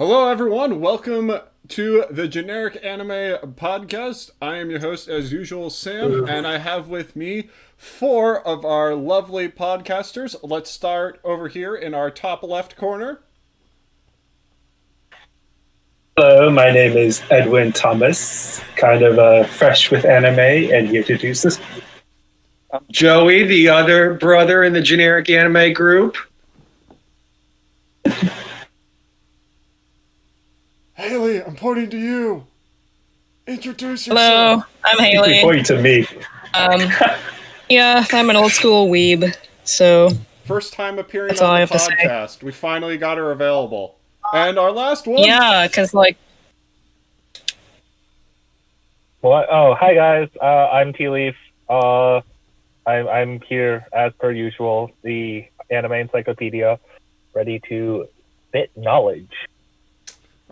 Hello, everyone. Welcome to the Generic Anime Podcast. I am your host, as usual, Sam, and I have with me four of our lovely podcasters. Let's start over here in our top left corner. Hello, my name is Edwin Thomas, kind of fresh with anime and here to do this. I'm Joey, the other brother in the Generic Anime group. Haley, I'm pointing to you. Introduce yourself. Hello, I'm Haley. Point to me. Yeah, I'm an old school weeb, so First time appearing That's all I on the have to say. podcast. We finally got her available. And our last one. yeah, because What? Oh, hi guys. I'm Tea Leaf. I'm here as per usual, the anime encyclopedia, ready to spit knowledge.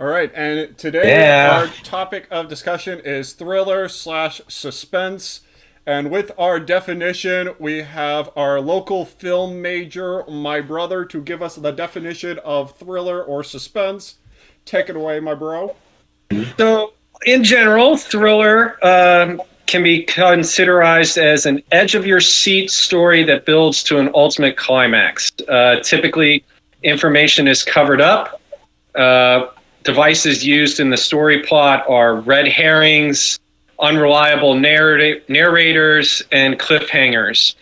All right, and today Yeah. our topic of discussion is thriller/suspense. And with our definition, we have our local film major, my brother, to give us the definition of thriller or suspense. Take it away, my bro. So, in general, thriller can be considered as an edge-of-your-seat story that builds to an ultimate climax. Typically, information is covered up. Devices used in the story plot are red herrings, unreliable narrators, and cliffhangers.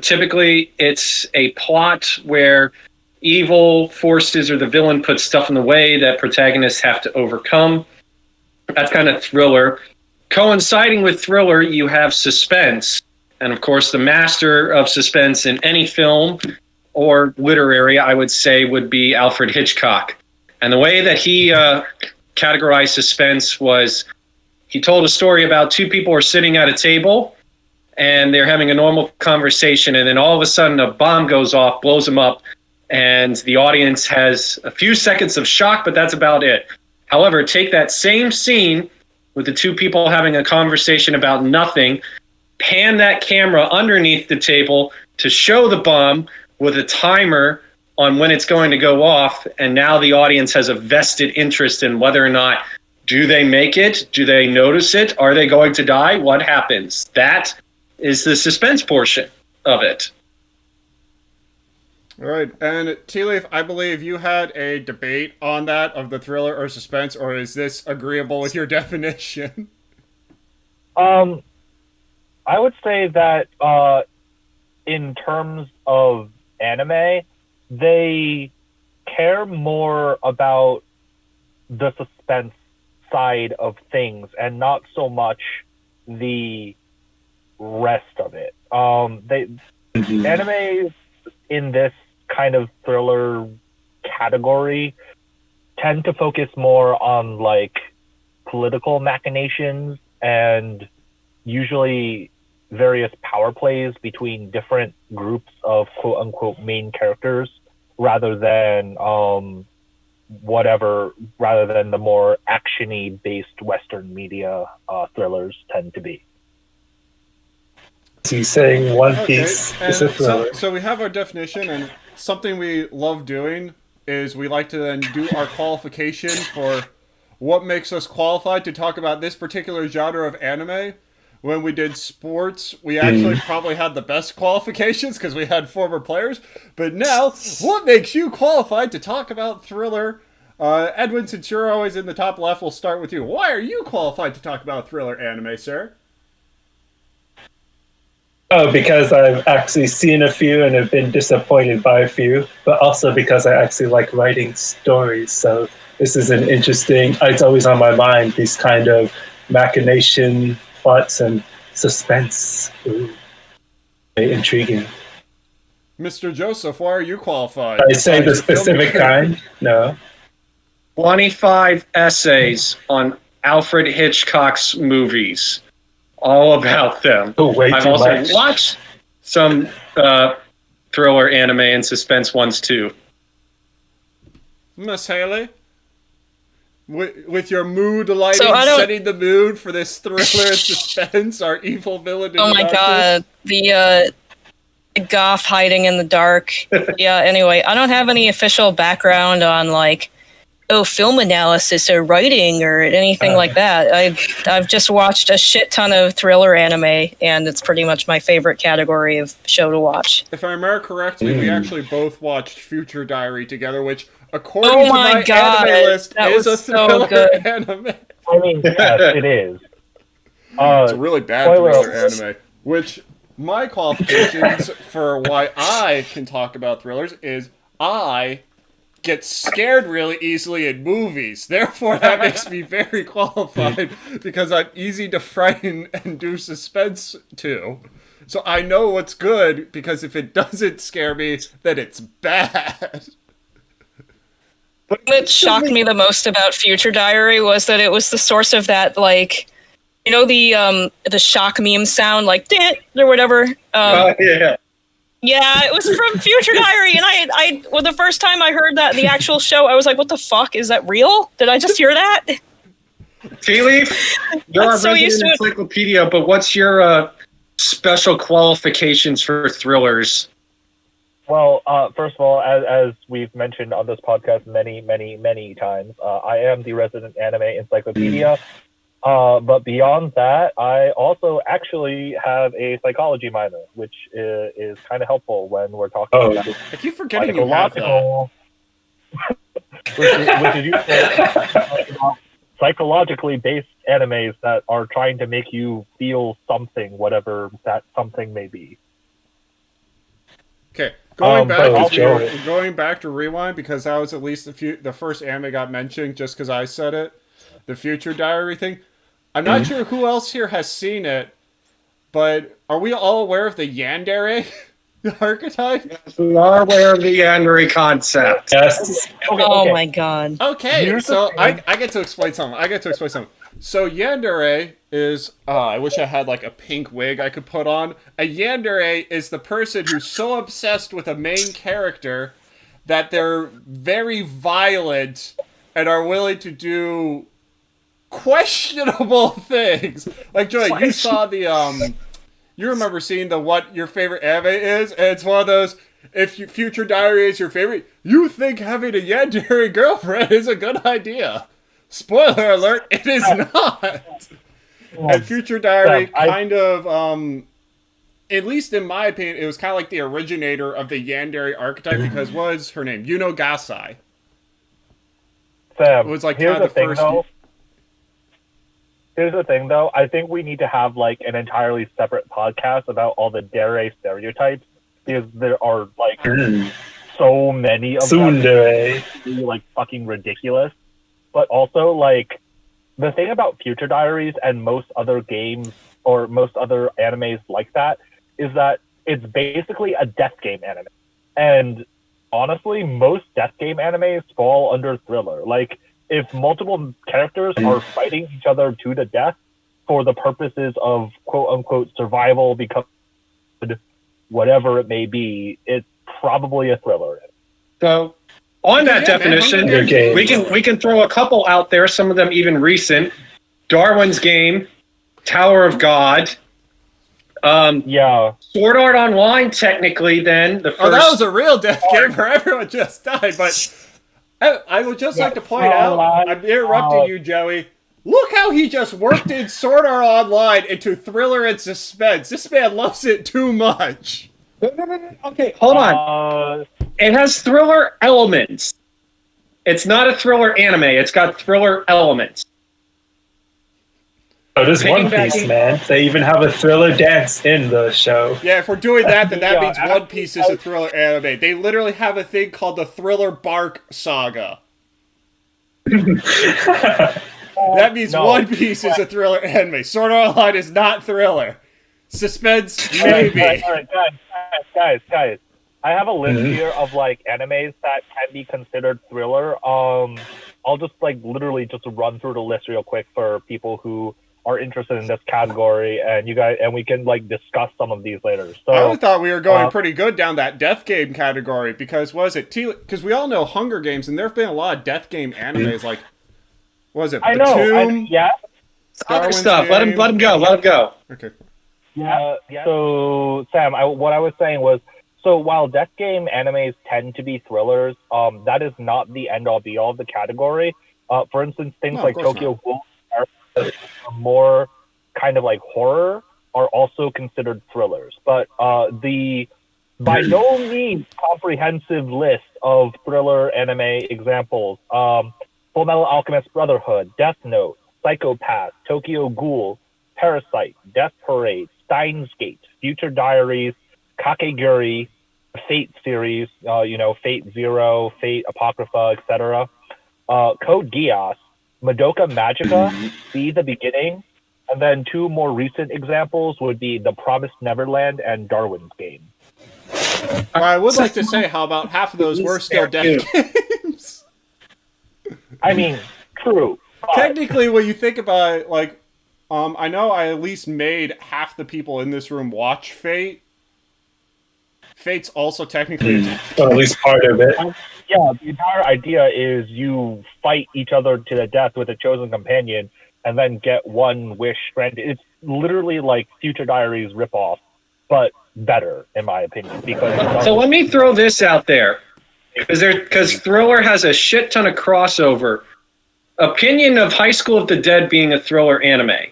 Typically, it's a plot where evil forces or the villain puts stuff in the way that protagonists have to overcome. That's kind of thriller. Coinciding with thriller, you have suspense. And of course, the master of suspense in any film or literary, I would say, would be Alfred Hitchcock. And the way that he categorized suspense was he told a story about two people are sitting at a table and they're having a normal conversation, and then all of a sudden a bomb goes off, blows them up, and the audience has a few seconds of shock, but that's about it. However, take that same scene with the two people having a conversation about nothing, pan that camera underneath the table to show the bomb with a timer on when it's going to go off, and now the audience has a vested interest in whether or not do they make it, do they notice it, are they going to die, what happens? That is the suspense portion of it. All right, and Tea Leaf, I believe you had a debate on that of the thriller or suspense, or is this agreeable with your definition? I would say that in terms of anime, they care more about the suspense side of things and not so much the rest of it. Anime in this kind of thriller category tend to focus more on like political machinations and usually various power plays between different groups of quote unquote main characters rather than the more actiony based Western media thrillers tend to be. So you're saying One Piece is a thriller? So we have our definition, and something we love doing is we like to then do our qualification for what makes us qualified to talk about this particular genre of anime. When we did sports, we actually probably had the best qualifications because we had former players. But now, what makes you qualified to talk about thriller? Edwin, since you're always in the top left, we'll start with you. Why are you qualified to talk about thriller anime, sir? Oh, because I've actually seen a few and have been disappointed by a few, but also because I actually like writing stories. So this is an interesting, it's always on my mind, these kind of machination plots and suspense. Ooh, very intriguing. Mr. Joseph, why are you qualified? I say the specific kind? No. 25 essays on Alfred Hitchcock's movies, all about them. Oh, way I've too also much. watched some thriller anime and suspense ones too. Miss Haley? With your mood lighting, So I don't- setting the mood for this thriller and suspense, our evil villain in oh the my darkness. god, the goth hiding in the dark. Yeah, anyway, I don't have any official background on like film analysis or writing or anything like that. I've just watched a shit ton of thriller anime, and it's pretty much my favorite category of show to watch. If I remember correctly, we actually both watched Future Diary together, which, according to my my God, anime list, that is a was so thriller good. anime. I mean, yes, it is. It's a really bad spoiler thriller alert. anime. Which, my qualifications for why I can talk about thrillers is I get scared really easily in movies. Therefore, that makes me very qualified because I'm easy to frighten and do suspense to. So I know what's good because if it doesn't scare me, then it's bad. What shocked me the most about Future Diary was that it was the source of that, like, you know, the shock meme sound, like "dit" or whatever. Yeah. Yeah, it was from Future Diary, and I well, the first time I heard that in the actual show, I was like, "What the fuck? Is that real? Did I just hear that?" Tea Leaf, you're our so used resident to it. encyclopedia, but what's your special qualifications for thrillers? Well, first of all, as we've mentioned on this podcast many times, I am the resident anime encyclopedia. But beyond that, I also actually have a psychology minor, which is kind of helpful when we're talking about I keep forgetting you have that. psychological, which is useful about psychologically based animes that are trying to make you feel something, whatever that something may be. Okay, going but back to Rewind because that was at least the first anime got mentioned just because I said it. The Future Diary thing. I'm not sure who else here has seen it, but are we all aware of the yandere archetype? Yes, we are aware of the yandere concept. Yes. Oh my god. Okay, Here's so the thing. I get to explain something. So yandere is, I wish I had like a pink wig I could put on. A yandere is the person who's so obsessed with a main character that they're very violent and are willing to do questionable things. Like Joey, you saw the you remember seeing the what your favorite anime is, and it's one of those. If Future Diary is your favorite, you think having a yandere girlfriend is a good idea. Spoiler alert, it is not. And Future Diary kind of, at least in my opinion, it was kind of like the originator of the yandere archetype because what is her name? Yuno Gasai. Sam, It was like here's kind of the thing, first. though. Here's the thing, though. I think we need to have like an entirely separate podcast about all the dere stereotypes because there are like so many of them. Tsundere. Really, like fucking ridiculous. But also, like the thing about Future Diaries and most other games or most other animes like that is that it's basically a death game anime. And honestly, most death game animes fall under thriller. Like, if multiple characters are fighting each other to the death for the purposes of quote-unquote survival, become whatever it may be, it's probably a thriller. So, on that definition, we can throw a couple out there. Some of them even recent. Darwin's Game, Tower of God. Yeah. Sword Art Online, technically. Then the first. Oh, that was a real death game where everyone just died. But I would just like to point out, I'm interrupting you, Joey. Look how he just worked in Sword Art Online into thriller and suspense. This man loves it too much. Okay, hold on. It has thriller elements. It's not a thriller anime. It's got thriller elements. Oh, this One Piece, man. They even have a thriller dance in the show. Yeah, if we're doing that, then that means One Piece is a thriller anime. They literally have a thing called the Thriller Bark Saga. That means One Piece is a thriller anime. Sword Art Online is not thriller. Suspense, maybe. All right, guys. I have a list here of like animes that can be considered thriller. I'll just like literally just run through the list real quick for people who are interested in this category, and we can like discuss some of these later. So I thought we were going pretty good down that death game category because because we all know Hunger Games, and there have been a lot of death game animes like was it? I The know. Tomb, Other Darwin's stuff. Let Game. him go. Okay. So Sam, what I was saying was So while death game animes tend to be thrillers, that is not the end all be all of the category. For instance, things No, of like course Tokyo not. Ghoul are more kind of like horror are also considered thrillers. But the by no means comprehensive list of thriller anime examples. Full Metal Alchemist Brotherhood, Death Note, Psychopath, Tokyo Ghoul, Parasite, Death Parade, Steins Gate, Future Diaries, Kakeguri, Fate series, Fate Zero, Fate Apocrypha, etc. Code Geass, Madoka Magica, Be the Beginning, and then two more recent examples would be The Promised Neverland and Darwin's Game. Well, I would like to say how about half of those were still death games. I mean, true. But Technically, when you think about it, like, I know I at least made half the people in this room watch Fate. Fate's also technically a death Or at least part of it. yeah, the entire idea is you fight each other to the death with a chosen companion and then get one wish granted. It's literally like Future Diaries ripoff, but better, in my opinion. Because So let me throw this out there, because Thriller has a shit ton of crossover. Opinion of High School of the Dead being a thriller anime. I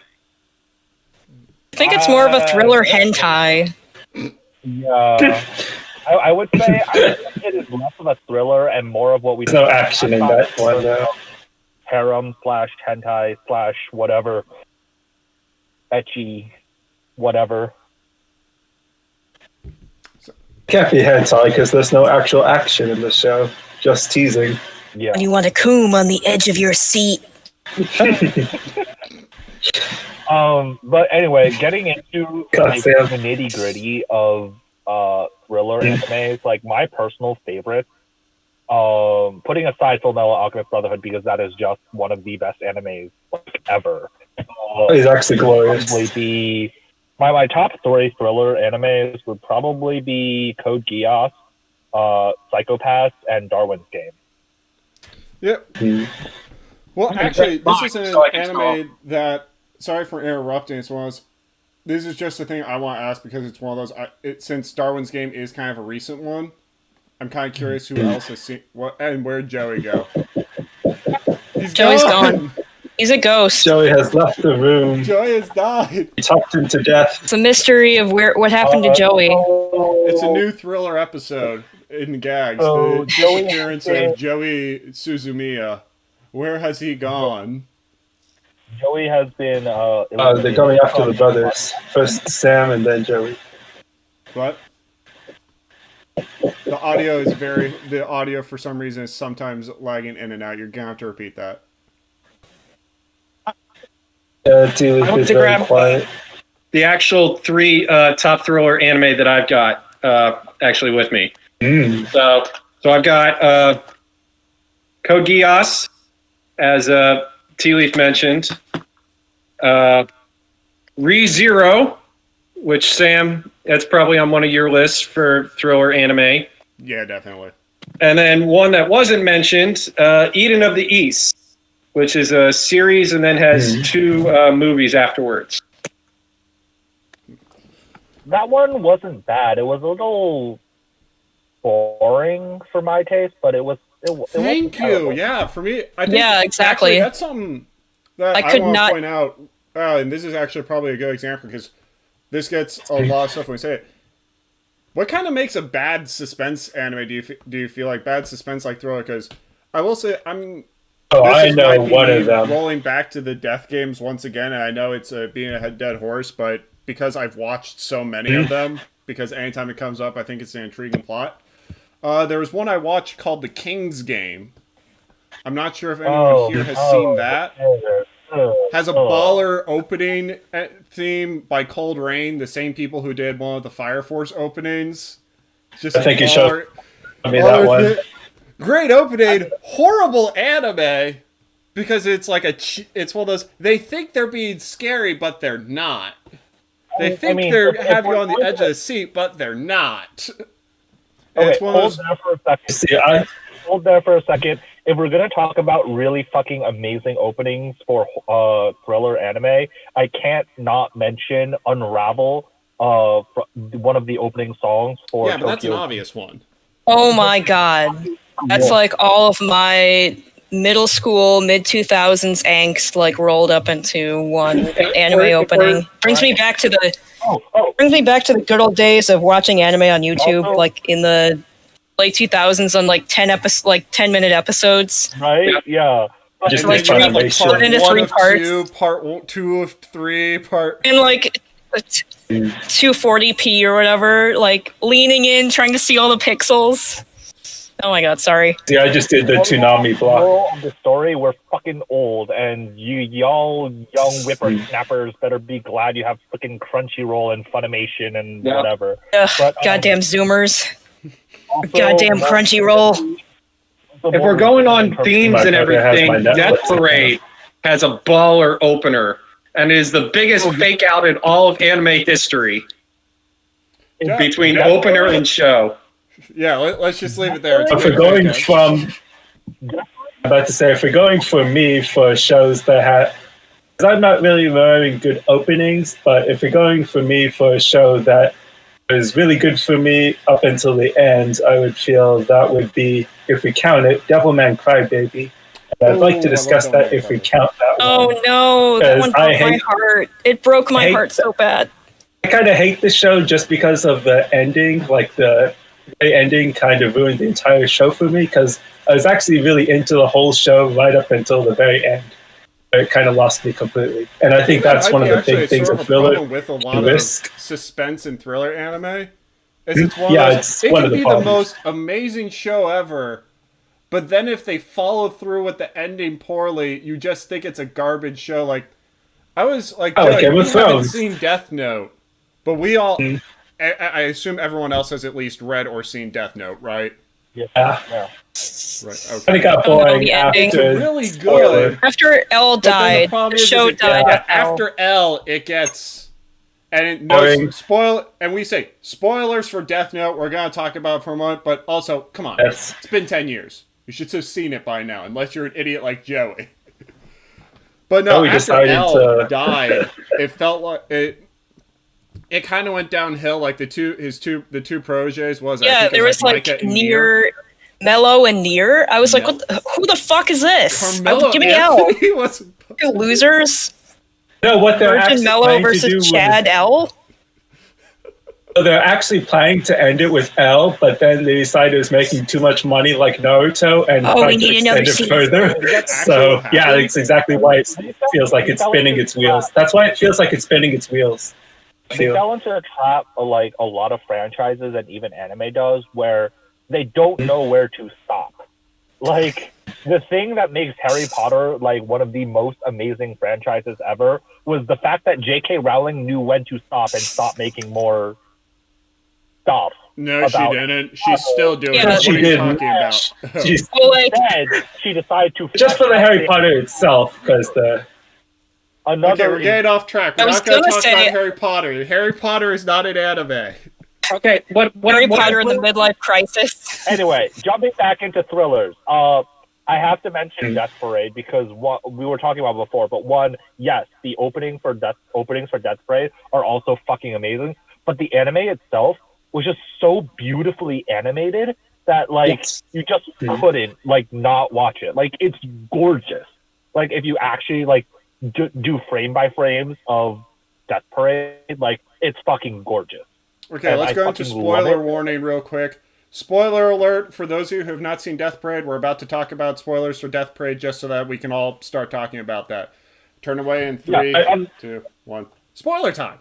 think it's more of a thriller hentai. Yeah, I would say it is less of a thriller and more of what we. There's no action in that one, though. Harem / hentai / whatever, ecchi, whatever. Can't be hentai because there's no actual action in the show. Just teasing. Yeah. And you want to coom on the edge of your seat. But anyway, getting into God, like, Sam. the nitty gritty of thriller animes, like my personal favorite, putting aside Full Metal Alchemist Brotherhood because that is just one of the best animes like, ever. It's actually glorious. Probably be my top three thriller animes would probably be Code Geass, Psychopaths, and Darwin's Game. Yep. Well, actually, this is an anime that. Sorry for interrupting. This is just a thing I want to ask because it's one of those. Since Darwin's Game is kind of a recent one, I'm kind of curious who else has seen what and where'd Joey go. Joey's gone. He's a ghost. Joey has left the room. Joey has died. He talked him to death. It's a mystery of what happened to Joey. It's a new thriller episode in Gags. Oh, The disappearance of Joey Suzumiya. Where has he gone? Joey has been. They're going after the brothers. First Sam and then Joey. What? The audio is The audio for some reason is sometimes lagging in and out. You're gonna have to repeat that. T-Leaf I want is to very grab quiet. the actual three top thriller anime that I've got actually with me. So I've got Code Geass, as T-Leaf mentioned. ReZero, which Sam, that's probably on one of your lists for thriller anime. Yeah, definitely. And then one that wasn't mentioned, Eden of the East, which is a series and then has two movies afterwards. That one wasn't bad. It was a little boring for my taste, but it was. Thank you. Terrible. Yeah, for me, I think Yeah, exactly. Actually, that's something that I could want not- to point out. And this is actually probably a good example because this gets a lot of stuff when we say it. What kind of makes a bad suspense anime? Do you feel like bad suspense like thriller? Because I will say Oh, I might know be one of them. Rolling back to the death games once again, and I know it's being a dead horse, but because I've watched so many of them, because anytime it comes up, I think it's an intriguing plot. There was one I watched called The King's Game. I'm not sure if anyone here has seen that. Has a baller opening theme by Cold Rain, the same people who did one of the Fire Force openings. Just I think you showed me baller that one. Great opening, horrible anime because it's like it's one of those. They think they're being scary, but they're not. They think they're have you on the edge of the seat, but they're not. Okay, It's one of those. Hold there for a second. If we're gonna talk about really fucking amazing openings for thriller anime, I can't not mention Unravel one of the opening songs for Yeah, but that's an Tokyo. obvious one. Oh my god. That's like all of my middle school, mid 2000s angst like rolled up into one anime opening. Brings me back to the good old days of watching anime on YouTube, Also- like in the late 2000s on like 10-minute episodes. Right? Yeah. Just And then like you have like Funimation. part into one three of parts. two, part two of three, part. And like 240p or whatever, like leaning in, trying to see all the pixels. Oh my god, sorry. See, I just did the Toonami block. Moral of the story: we're fucking old, and y'all young whippersnappers better be glad you have fucking Crunchyroll and Funimation and Yeah. whatever. Ugh, But, goddamn Zoomers. also, Goddamn more- Crunchyroll. If we're going on themes My and brother has my everything, Netflix Death account. Parade has a baller opener and is the biggest fake out in all of anime history Yeah, between yeah. opener and show. Yeah, let's just leave it there. It's If a we're good going weekend. from, I'm about to say, if we're going for me for shows that have, because I'm not really remembering good openings, but if we're going for me for a show that was really good for me up until the end, I would feel that would be, if we count it, Devilman Crybaby. And I'd like Ooh, I to love discuss that Devilman if we Crybaby. count that one. Oh no, that one Because I broke my hate- heart. It broke my hate heart so bad. I kind of hate the show just because of the ending. Like the ending kind of ruined the entire show for me because I was actually really into the whole show right up until the very end. It kind of lost me completely, and I think that's That one might of be the big actually things sort of of a thriller. problem with a lot of Risk. suspense and thriller anime. Is it's one Yeah, of those, it's it one can of the be problems. the most amazing show ever, but then if they follow through with the ending poorly, you just think it's a garbage show. Like I was like, Oh, Joey, Game we of haven't Thrones. seen Death Note, but we all. I assume everyone else has at least read or seen Death Note, right? Yeah. Yeah. Right. And Okay. it got Oh, no, boring the ending. after. It's really spoiler. good. After L But then the died, problem the is show it- died yeah, at L. After L, it gets and it no Boring. spoil and we say spoilers for Death Note. We're gonna talk about it for a moment, but also come on, Yes. it's been 10 years. You should have seen it by now, unless you're an idiot like Joey. But no, Oh, we after decided L to- died, it felt like it. It kind of went downhill. Like the two proteges was. I Yeah, think it there was like Micah and Nier, Mello, and Nier. I was like, who the fuck is this? Carmelo Give me L. Anthony was. You losers. No, what they're Virgin actually Mello planning to do versus was Chad L. so they're actually planning to end it with L, but then they decided it was making too much money like Naruto and Oh, we tried to need another extend it season. further. Is that So actually what yeah, happened? that's exactly why it feels like it's spinning its wheels. That's why it feels like it's spinning its wheels. I They feel. fell into a trap like a lot of franchises and even anime does, where they don't know where to stop. Like the thing that makes Harry Potter like one of the most amazing franchises ever was the fact that J.K. Rowling knew when to stop and stop making more stuff. No, she About- didn't. She's still doing Yeah, it. What she are you didn't. talking about? Jeez. Well, like, Instead, she decided to Just for the Harry Potter itself, because the another. Okay, we're getting off track. We're I was not going to gonna talk say- about Harry Potter. Harry Potter is not an anime. Okay, what Harry Potter and the midlife crisis. Anyway, jumping back into thrillers, I have to mention Death Parade because what we were talking about before. But one, yes, the openings for Death Parade are also fucking amazing. But the anime itself was just so beautifully animated that like you just couldn't like not watch it. Like it's gorgeous. Like if you actually like do frame by frames of Death Parade, like it's fucking gorgeous. Okay, And let's I go into fucking love spoiler it. warning real quick. Spoiler alert for those of you who have not seen Death Parade. We're about to talk about spoilers for Death Parade just so that we can all start talking about that. Turn away in Yeah, 3, 2, 1. Spoiler time!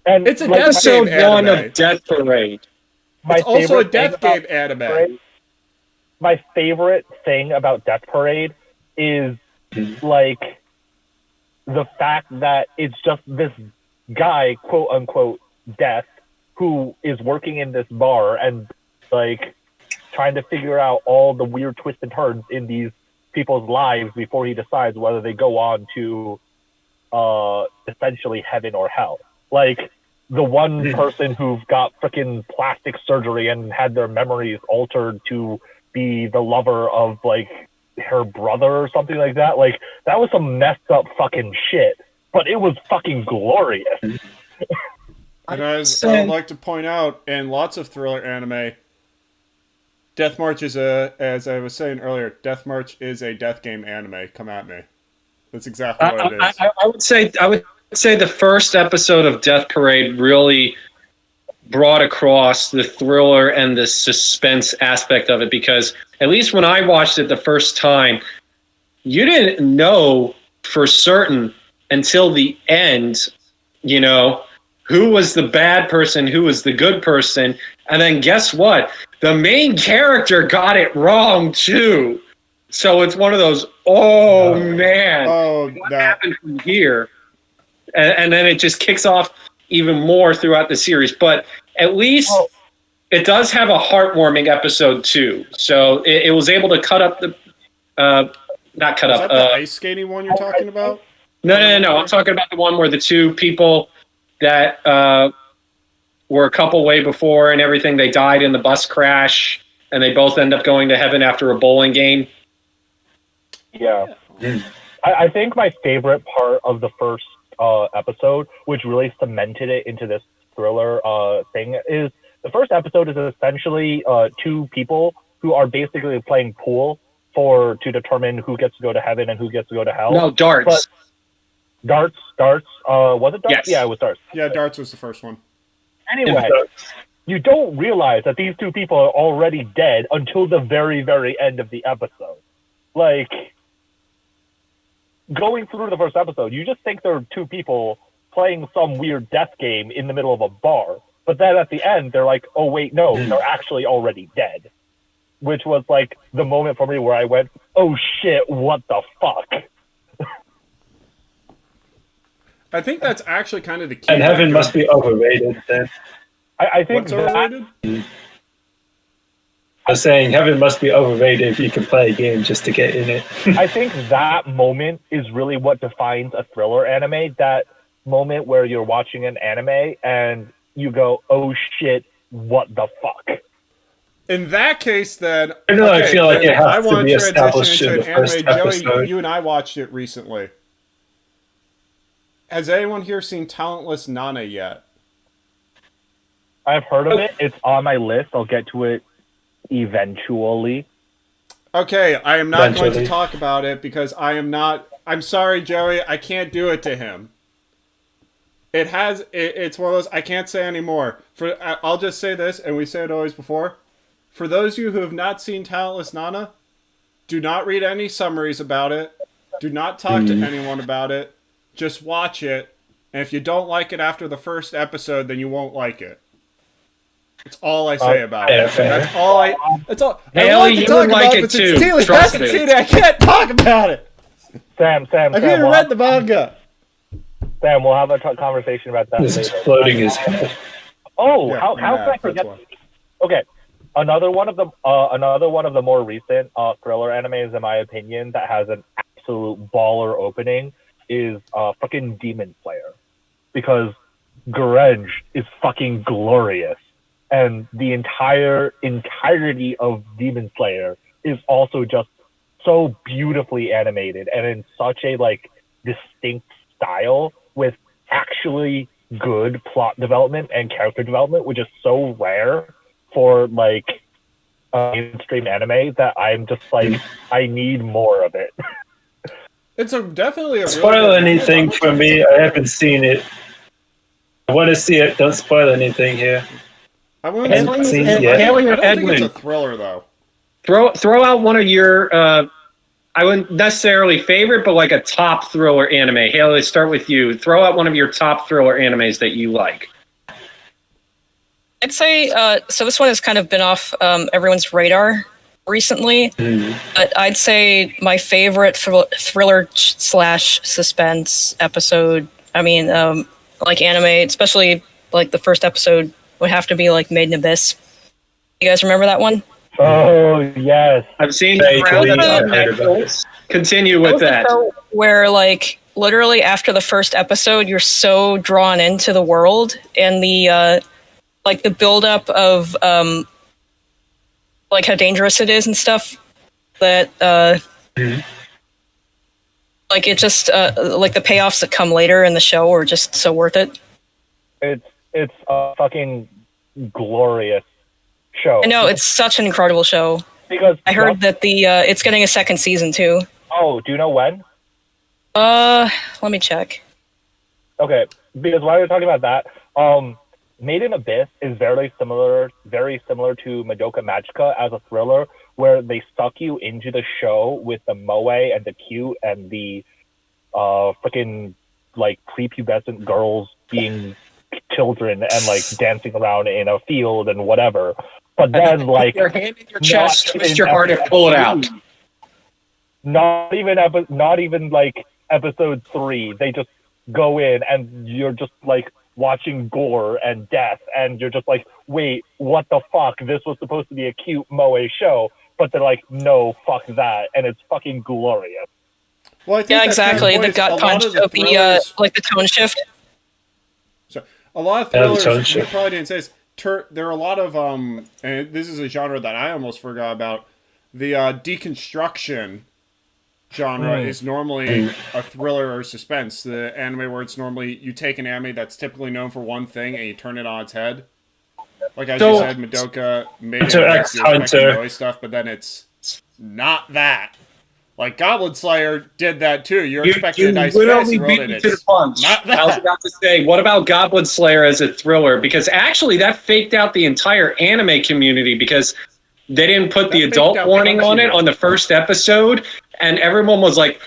And It's a like, Death episode Game one anime. of Death Parade? my It's also a favorite Death thing Game anime. Parade, my favorite thing about Death Parade is like the fact that it's just this guy, quote unquote, Death, who is working in this bar and like trying to figure out all the weird twists and turns in these people's lives before he decides whether they go on to essentially heaven or hell. Like the one person who got freaking plastic surgery and had their memories altered to be the lover of like her brother or something like that. Like that was some messed up fucking shit, but it was fucking glorious. And as I would like to point out, in lots of thriller anime, Death March is as I was saying earlier, Death March is a death game anime. Come at me. That's exactly what it is. I would say the first episode of Death Parade really brought across the thriller and the suspense aspect of it, because at least when I watched it the first time, you didn't know for certain until the end, who was the bad person, who was the good person. And then guess what? The main character got it wrong too. So it's one of those, man, what happened from here? And then it just kicks off even more throughout the series. But at least it does have a heartwarming episode too. So it was able to cut up the, not cut Is up. that the ice skating one you're talking about? No. I'm talking about the one where the two people that were a couple way before and everything, they died in the bus crash, and they both end up going to heaven after a bowling game. Yeah. I think my favorite part of the first episode, which really cemented it into this thriller thing, is the first episode is essentially two people who are basically playing pool to determine who gets to go to heaven and who gets to go to hell. No, darts. But darts. Was it darts? Yes. Yeah, it was darts. Yeah, darts was the first one. Anyway, you don't realize that these two people are already dead until the very, very end of the episode. Like, going through the first episode, you just think they're two people playing some weird death game in the middle of a bar. But then at the end, they're like, oh, wait, no, they're actually already dead. Which was like the moment for me where I went, oh, shit, what the fuck? I think that's actually kind of the key. And heaven must be overrated then. I think What's overrated? I was saying heaven must be overrated if you can play a game just to get in it. I think that moment is really what defines a thriller anime. That moment where you're watching an anime and you go, oh shit, what the fuck? In that case, then I feel like it has to want be to established transition in into the an first anime. episode. Joey, you and I watched it recently. Has anyone here seen Talentless Nana yet? I've heard of it. It's on my list. I'll get to it eventually. Okay, I am not going to talk about it because I'm sorry, Joey, I can't do it to him. It's one of those, I can't say anymore. I'll just say this, and we say it always before. For those of you who have not seen Talentless Nana, do not read any summaries about it. Do not talk to anyone about it. Just watch it, and if you don't like it after the first episode, then you won't like it. That's all I say about it. That's all. Haley, you would like it too. Steely hasn't seen it. I can't talk about it. Sam, I've even read the manga. Sam, we'll have a conversation about that He's later. exploding his head. Oh, Yeah, how can I forget? that's Okay, another one of the more recent thriller animes, in my opinion, that has an absolute baller opening is fucking Demon Slayer, because Grunge is fucking glorious, and the entirety of Demon Slayer is also just so beautifully animated and in such a like distinct style with actually good plot development and character development, which is so rare for like mainstream anime that I'm just like, I need more of it. It's definitely a Spoil anything for me. I haven't seen it. I want to see it. Don't spoil anything here. I wouldn't Haven't say seen it's it yet. Haley or I don't think Edwin? it's a thriller though. Throw out one of your, I wouldn't necessarily favorite, but like a top thriller anime. Haley, let's start with you. Throw out one of your top thriller animes that you like. I'd say so. This one has kind of been off everyone's radar recently, but I'd say my favorite thriller / suspense episode. I mean, like anime, especially like the first episode would have to be like Made in Abyss. You guys remember that one? Oh yes, I've seen Vaguely, I've heard about this. Continue with that. Where like literally after the first episode, you're so drawn into the world and the like the buildup of like how dangerous it is and stuff that like it just like the payoffs that come later in the show are just so worth it. it's a fucking glorious show. I know, it's such an incredible show. Because I heard that it's getting a second season too. Oh, do you know when? Let me check. Okay, because while you're talking about that, Made in Abyss is very similar to Madoka Magica as a thriller, where they suck you into the show with the moe and the cute and the freaking like prepubescent girls being children and like dancing around in a field and whatever. But then like your hand in your chest, twist your heart, and pull it out. Not even like episode 3. They just go in and you're just like watching gore and death, and you're just like, wait, what the fuck? This was supposed to be a cute moe show, but they're like, no, fuck that, and it's fucking glorious. Well, I think Yeah, that exactly. kind The of gut voice, punch a lot of the like the tone shift. So a lot of thrillers, you probably didn't say this. There are a lot of and this is a genre that I almost forgot about. The deconstruction genre is normally a thriller or suspense. The anime where it's normally you take an anime that's typically known for one thing and you turn it on its head. Like as you said, Madoka made it X Hunter stuff, but then it's not that. Like Goblin Slayer did that too. You're expecting a nice fantasy world, and to the punch. not that. I was about to say, what about Goblin Slayer as a thriller? Because actually, that faked out the entire anime community because they didn't put the adult warning on it on the first episode, and everyone was like,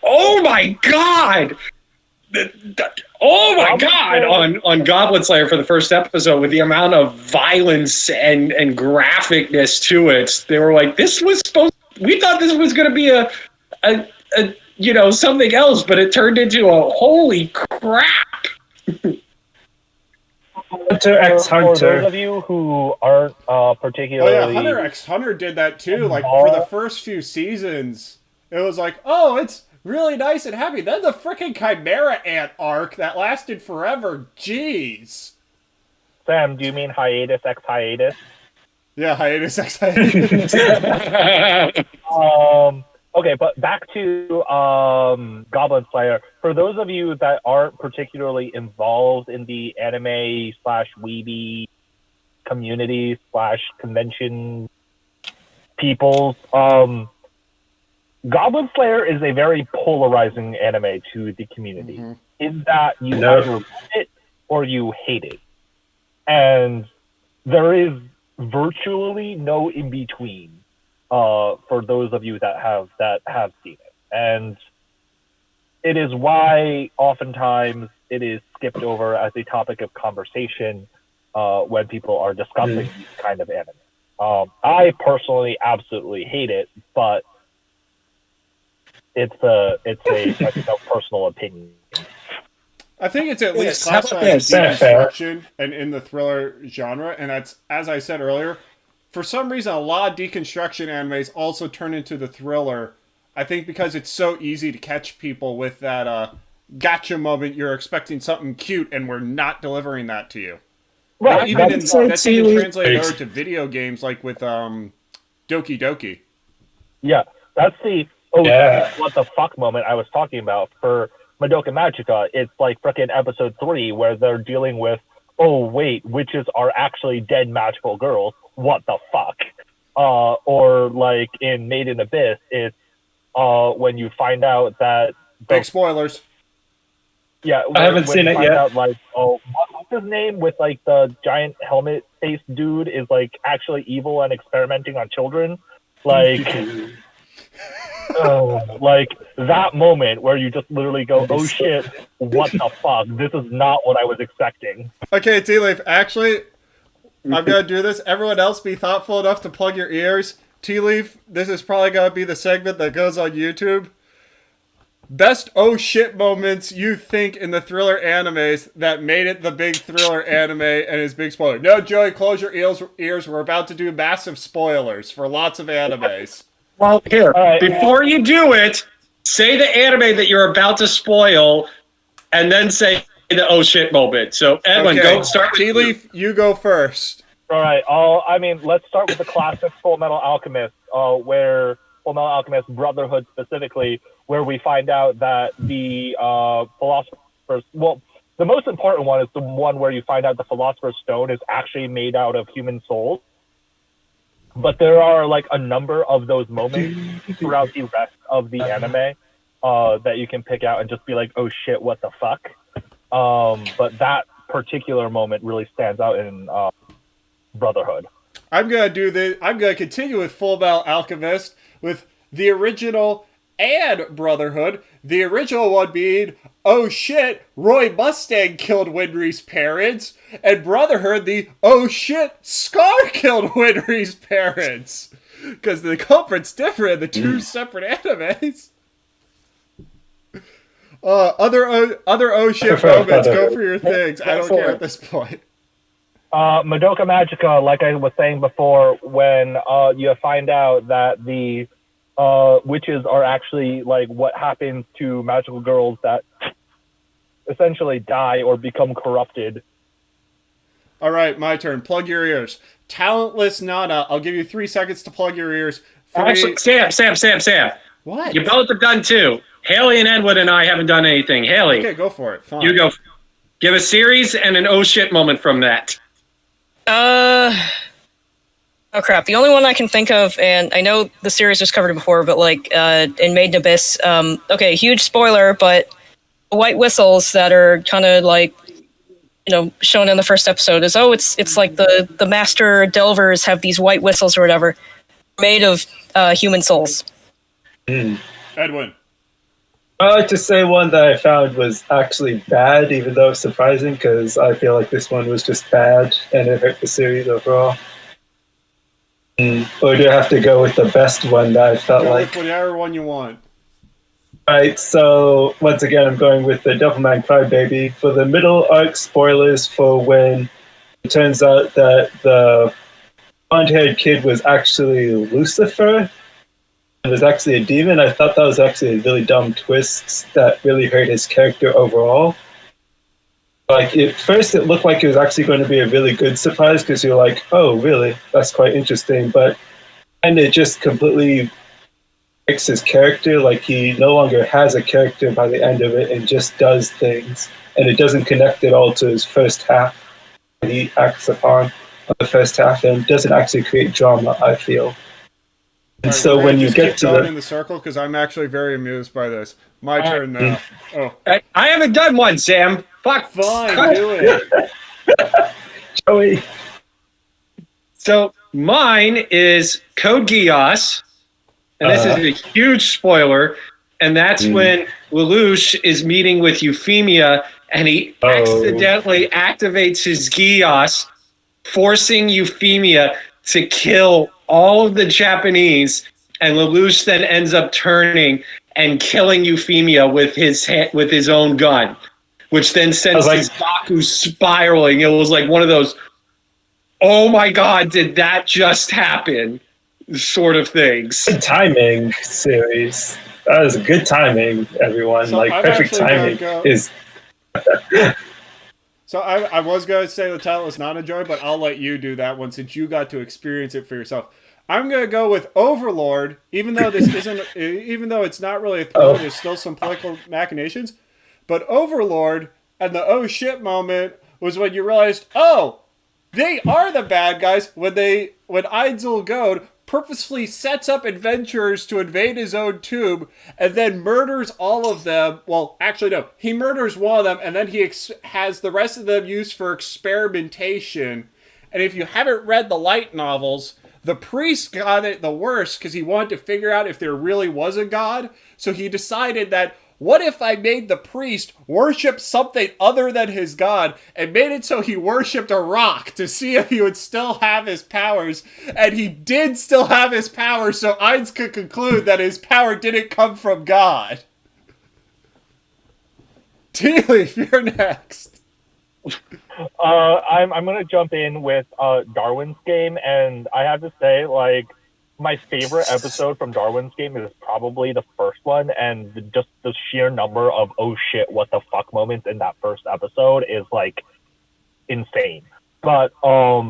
"Oh my god!" Oh my god! On Goblin Slayer for the first episode, with the amount of violence and graphicness to it, they were like, "This was supposed." We thought this was going to be a something else, but it turned into a holy crap. Hunter x Hunter. For those of you who aren't particularly, Oh yeah, Hunter x Hunter did that too. Like for the first few seasons, it was like, oh, it's really nice and happy. Then the freaking Chimera Ant arc that lasted forever. Jeez. Sam, do you mean hiatus x hiatus? Yeah, hiatus x hiatus. Okay, but back to Goblin Slayer. For those of you that aren't particularly involved in the anime / weeby community / convention peoples, Goblin Slayer is a very polarizing anime to the community. Mm-hmm. In that you either love it or you hate it. And there is virtually no in between for those of you that have seen it, and it is why oftentimes it is skipped over as a topic of conversation when people are discussing these kind of anime. I personally absolutely hate it, but it's a personal opinion. I think it's at least classified as deconstruction and in the thriller genre, and that's, as I said earlier, for some reason a lot of deconstruction animes also turn into the thriller. I think because it's so easy to catch people with that gotcha moment, you're expecting something cute and we're not delivering that to you. Right. Like even that's even translated over to video games like with Doki Doki. Yeah, that's the what the fuck moment I was talking about for Madoka Magica. It's like frickin' episode 3 where they're dealing with, oh wait, witches are actually dead magical girls. What the fuck? Or like in Made in Abyss, it's when you find out that big spoilers. Yeah, I haven't seen it yet. Out, like, oh, what's his name with like the giant helmet face dude is like actually evil and experimenting on children, like. Like that moment where you just literally go, oh shit, what the fuck? This is not what I was expecting. Okay, T-Leaf, actually, I'm going to do this. Everyone else be thoughtful enough to plug your ears. T-Leaf, this is probably going to be the segment that goes on YouTube. Best oh shit moments you think in the thriller animes that made it the big thriller anime and is big spoiler. No, Joey, close your ears. We're about to do massive spoilers for lots of animes. Well, here, before you do it, say the anime that you're about to spoil, and then say the oh shit moment. So, Edwin, go start with T-Leaf, you go first. All right. Let's start with the classic Full Metal Alchemist, where Full Metal Alchemist Brotherhood specifically, where we find out that the philosophers, well, the most important one is the one where you find out the Philosopher's Stone is actually made out of human souls. But there are like a number of those moments throughout the rest of the anime that you can pick out and just be like, oh shit, what the fuck? But that particular moment really stands out in Brotherhood. I'm gonna continue with Full Metal Alchemist with the original and Brotherhood. The original one being, oh shit, Roy Mustang killed Winry's parents, and Brotherhood, the oh shit, Scar killed Winry's parents. Because the culprit's different in the two separate animes. Other oh shit moments, go for your things. I don't care at this point. Madoka Magica, like I was saying before, when you find out that the witches are actually like what happens to magical girls that essentially die or become corrupted. All right, my turn. Plug your ears. Talentless Nana. I'll give you 3 seconds to plug your ears. Actually, Sam. What? You both have done two. Haley and Edward and I haven't done anything. Haley, Okay, go for it. Fine. you go. Give a series and an oh shit moment from that. Oh crap! The only one I can think of, and I know the series was covered before, but like in Made in Abyss. Okay, huge spoiler, but white whistles that are kind of like, shown in the first episode is it's like the master delvers have these white whistles or whatever, made of human souls. Edwin. I'd like to say one that I found was actually bad, even though surprising, because I feel like this one was just bad and it hurt the series overall. Or do I have to go with the best one that I felt Go like? with whatever one you want. Right, so once again, I'm going with the Devilman Crybaby. For the middle arc, spoilers for when it turns out that the blonde-haired kid was actually Lucifer. It was actually a demon. I thought that was actually a really dumb twist that really hurt his character overall. Like, at first it looked like it was actually going to be a really good surprise because you're like, oh, really? That's quite interesting. And it just completely breaks his character. Like, he no longer has a character by the end of it and just does things. And it doesn't connect at all to his first half that he acts upon the first half and doesn't actually create drama, I feel. And Right, so when you get to going in the circle, because I'm actually very amused by this. My turn now. Oh, I haven't done one, Sam. Fuck. fine, do it. Joey. So mine is Code Geass, and this is a huge spoiler, and that's when Lelouch is meeting with Euphemia, and he accidentally activates his Geass, forcing Euphemia to kill all of the Japanese, and Lelouch then ends up turning and killing Euphemia with his own gun, which then sends Baku spiraling. It was like one of those, oh my god, did that just happen? Sort of things. Good timing, series. That was good timing, everyone. So like, I'm perfect actually timing is... So I was going to say the title is not a joy, but I'll let you do that one since you got to experience it for yourself. I'm going to go with Overlord, even though this isn't, even though it's not really a thriller, there's still some political machinations. But Overlord and the oh shit moment was when you realized, oh, they are the bad guys when Einzel Gode purposefully sets up adventurers to invade his own tomb and then murders all of them. Well, actually, no. He murders one of them and then he has the rest of them used for experimentation. And if you haven't read the light novels, the priest got it the worst because he wanted to figure out if there really was a god. So he decided that, what if I made the priest worship something other than his god and made it so he worshipped a rock to see if he would still have his powers? And he did still have his powers, so Ainz could conclude that his power didn't come from God. T-Leaf, you're next. I'm going to jump in with Darwin's Game, and I have to say, like, my favorite episode from Darwin's Game is probably the first one, and just the sheer number of oh shit, what the fuck moments in that first episode is like insane. But the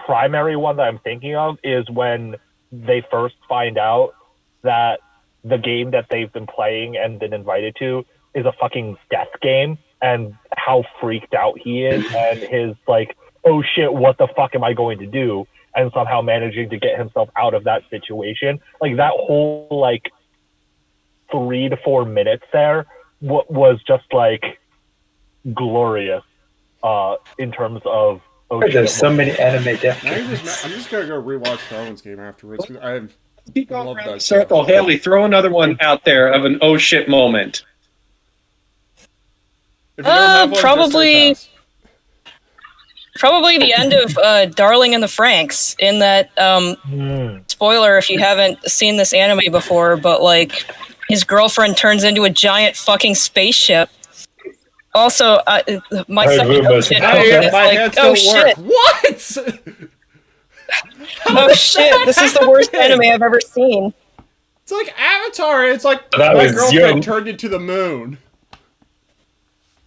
primary one that I'm thinking of is when they first find out that the game that they've been playing and been invited to is a fucking death game, and how freaked out he is, and his like, oh shit, what the fuck am I going to do? And somehow managing to get himself out of that situation. Like that whole like 3 to 4 minutes there was just like glorious in terms of There's so many anime death I'm games. just gonna go rewatch Darwin's game afterwards. 'Cause Keep I going love around that the circle. show. Haley, throw another one out there of an oh shit moment. If you don't have one, probably- just say pass. Probably the end of Darling in the Franxx, in that spoiler if you haven't seen this anime before, but like his girlfriend turns into a giant fucking spaceship. Also, my Heard second rumors shit about moment that. is My like, hands oh don't shit, work. What? oh shit, this is the worst anime I've ever seen. It's like Avatar. It's like That my was girlfriend your- turned into the moon.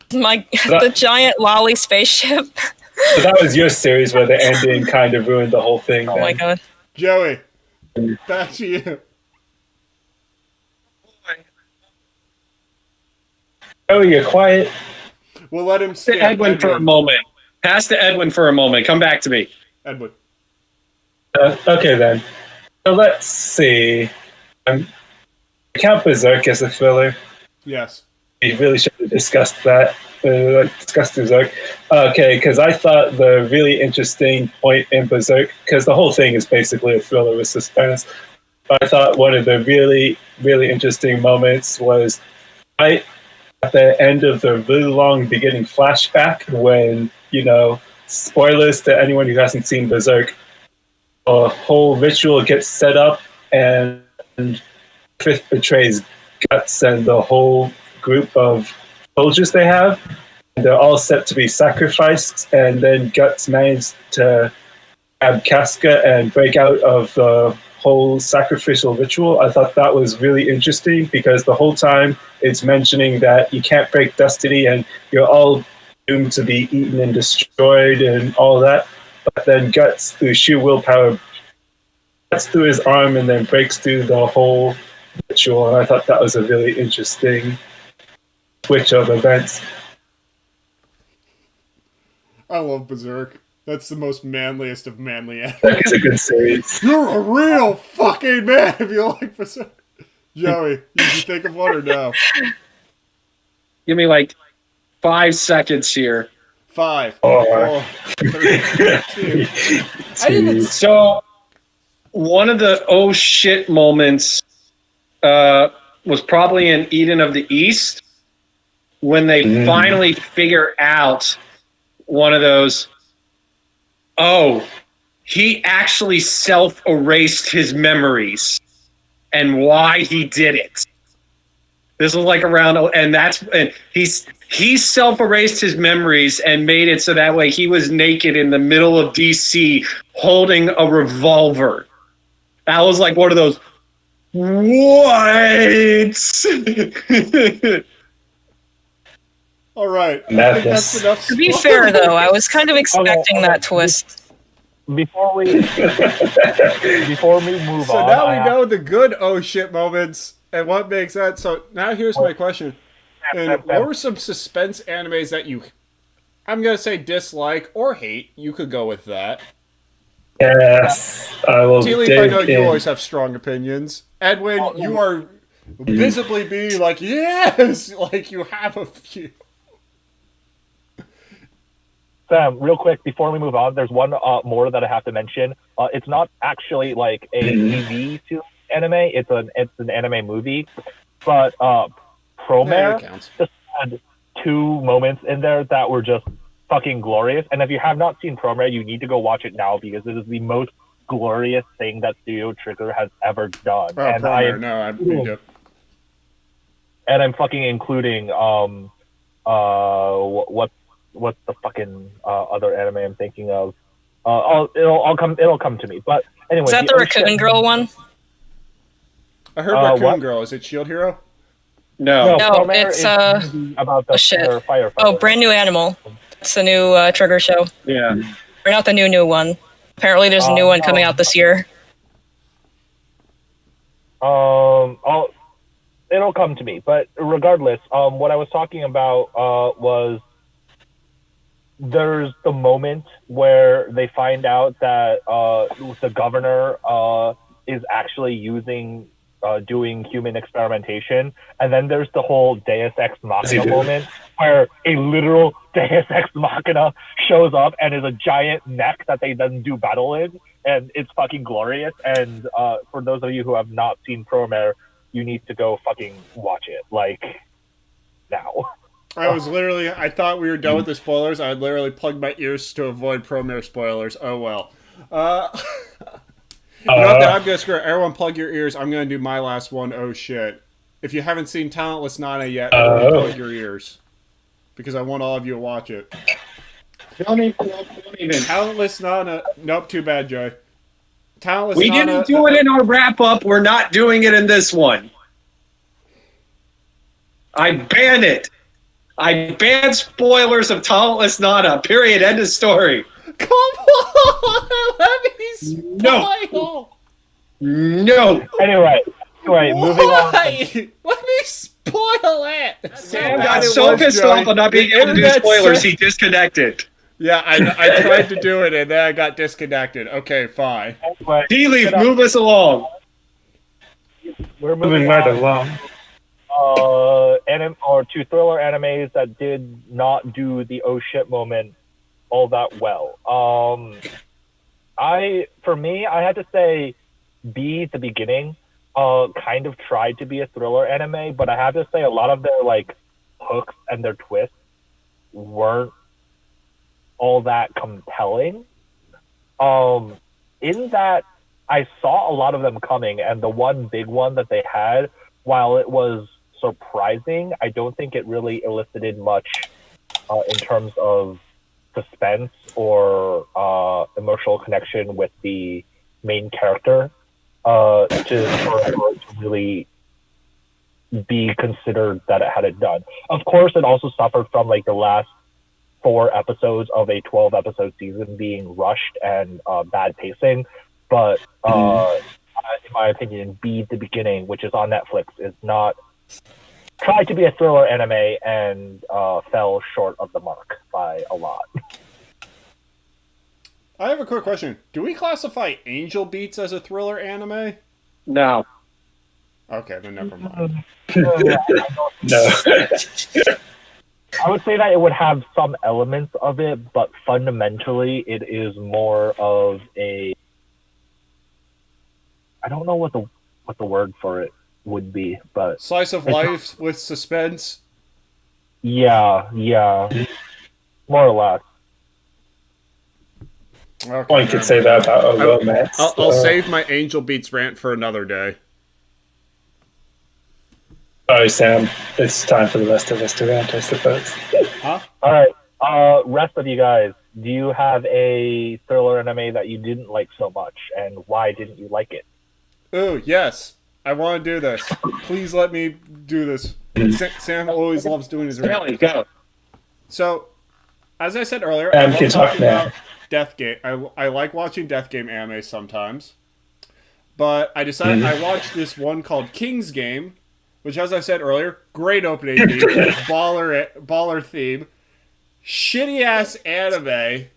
The giant lolly spaceship. So that was your series where the ending kind of ruined the whole thing. Oh my god. Joey, back to you. Oh, you're quiet. We'll let him Pass skip. to Edwin for a moment. Pass to Edwin for a moment. Come back to me. Edwin. Okay then. So let's see. Count Berserk as a thriller. Yes. We really should have discussed that. Discussed Berserk. Okay, because I thought the really interesting point in Berserk, because the whole thing is basically a thriller with suspense. But I thought one of the really, really interesting moments was right at the end of the really long beginning flashback when, spoilers to anyone who hasn't seen Berserk, a whole ritual gets set up and Fifth betrays Guts and the whole group of soldiers they have. And they're all set to be sacrificed, and then Guts managed to grab Casca and break out of the whole sacrificial ritual. I thought that was really interesting because the whole time it's mentioning that you can't break destiny and you're all doomed to be eaten and destroyed and all that. But then Guts, through sheer willpower, cuts through his arm and then breaks through the whole ritual. And I thought that was a really interesting switch of events. I love Berserk. That's the most manliest of manly anime. It's a good series. You're a real fucking man if you like Berserk. Joey, did you think of one or no? Give me like 5 seconds here. 5, Four. 4, 3, 2. I didn't. So, one of the oh shit moments was probably in Eden of the East when they finally figure out one of those. Oh, he actually self-erased his memories and why he did it. This was like around, and he self-erased his memories and made it so that way he was naked in the middle of DC holding a revolver. That was like one of those, what? All right. I think Madness. that's enough. To be fair, though, I was kind of expecting that twist. Before we move So on, now we know the good oh shit moments and what makes that. So now here's my question. And what were some suspense animes that you, I'm going to say dislike or hate? You could go with that. Yes, I will. Tea Leaf, I know dig you in. always have strong opinions. Edwin, you are visibly being like, yes, like you have a few. Sam, real quick before we move on, there's one more that I have to mention. It's not actually like a TV series anime; it's an anime movie. But Yeah, Promare that counts. just had 2 moments in there that were just fucking glorious. And if you have not seen Promare, you need to go watch it now because it is the most glorious thing that Studio Trigger has ever done. Oh, and Promare, no, I need to. I'm fucking including what's the fucking other anime I'm thinking of? It'll come to me. But anyway, Is that the Raccoon Girl one? I heard Raccoon what? Girl. Is it Shield Hero? No. No, Promare it's, is about the oh, shit. firefighter. Oh, Brand New Animal. It's the new Trigger show. Yeah. Or not the new one. Apparently there's a new one coming out this year. It'll it'll come to me. But regardless, what I was talking about was there's the moment where they find out that the governor is actually doing human experimentation, and then there's the whole Deus Ex Machina moment where a literal Deus Ex Machina shows up and is a giant mech that they then do battle in, and it's fucking glorious. And for those of you who have not seen Promare, you need to go fucking watch it, like, now. I thought we were done with the spoilers. I literally plugged my ears to avoid Promare spoilers. Oh well. You know what, I'm going to screw it. Everyone plug your ears. I'm going to do my last one. Oh shit. If you haven't seen Talentless Nana yet, everyone plug your ears. Because I want all of you to watch it. Don't even. Talentless Nana. Nope, too bad, Joey. Talentless We Nana. didn't do it in our wrap up. We're not doing it in this one. I ban it. I ban spoilers of Talentless Nana. Period. End of story. Come on! Let me spoil! No. Anyway, moving on. Let me spoil it! Sam got so pissed off on not being able to do spoilers, he disconnected. Yeah, I tried to do it and then I got disconnected. Okay, fine. Anyway, D-Leaf, move us along. we're Moving right along. To thriller animes that did not do the oh shit moment all that well. I had to say B, the beginning, kind of tried to be a thriller anime, but I have to say a lot of their like hooks and their twists weren't all that compelling. In that I saw a lot of them coming, and the one big one that they had, while it was surprising, I don't think it really elicited much in terms of suspense or emotional connection with the main character to really be considered that it had it done. Of course, it also suffered from like the last 4 episodes of a 12-episode season being rushed and bad pacing, but in my opinion, B, the beginning, which is on Netflix, is not tried to be a thriller anime and fell short of the mark by a lot. I have a quick question. Do we classify Angel Beats as a thriller anime? No. Okay, then never mind. No. I would say that it would have some elements of it, but fundamentally it is more of a, I don't know what the word for it would be, but Slice of life with suspense. yeah, more or less. Okay, One could say that about a romance. I'll save my Angel Beats rant for another day. Sorry, Sam. It's time for the rest of us to rant, I suppose. Huh? All right, rest of you guys, do you have a thriller anime that you didn't like so much, and why didn't you like it? Ooh, yes. I want to do this. Please let me do this. Sam always loves doing his rant. Kelly, go. So, as I said earlier, Sam I can love talk talking now. about Death Game. I like watching Death Game anime sometimes. But I decided I watched this one called King's Game, which, as I said earlier, great opening theme, baller theme, shitty-ass anime,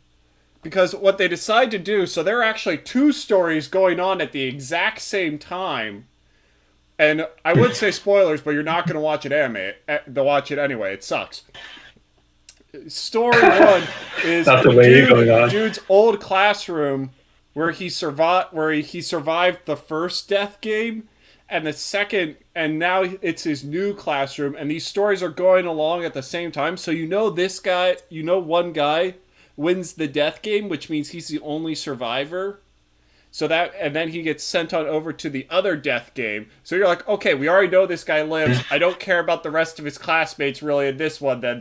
because what they decide to do, so there are actually 2 stories going on at the exact same time, and I would say spoilers, but you're not going to watch it anyway. It sucks. Story 1 is Not the way you're going on. dude's old classroom where he survived the first Death Game, and the second, and now it's his new classroom, and these stories are going along at the same time. So one guy wins the Death Game, which means he's the only survivor. And then he gets sent on over to the other Death Game. So you're like, okay, we already know this guy lives. I don't care about the rest of his classmates really in this one. Then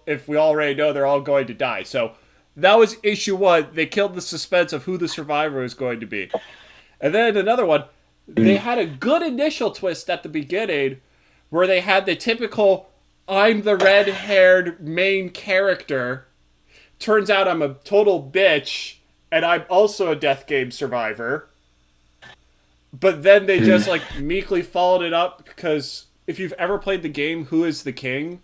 if we already know, they're all going to die. So that was issue 1. They killed the suspense of who the survivor is going to be. And then another one, they had a good initial twist at the beginning where they had the typical, I'm the red-haired main character. Turns out I'm a total bitch, and I'm also a Death Game survivor. But then they just, meekly followed it up because if you've ever played the game Who is the King,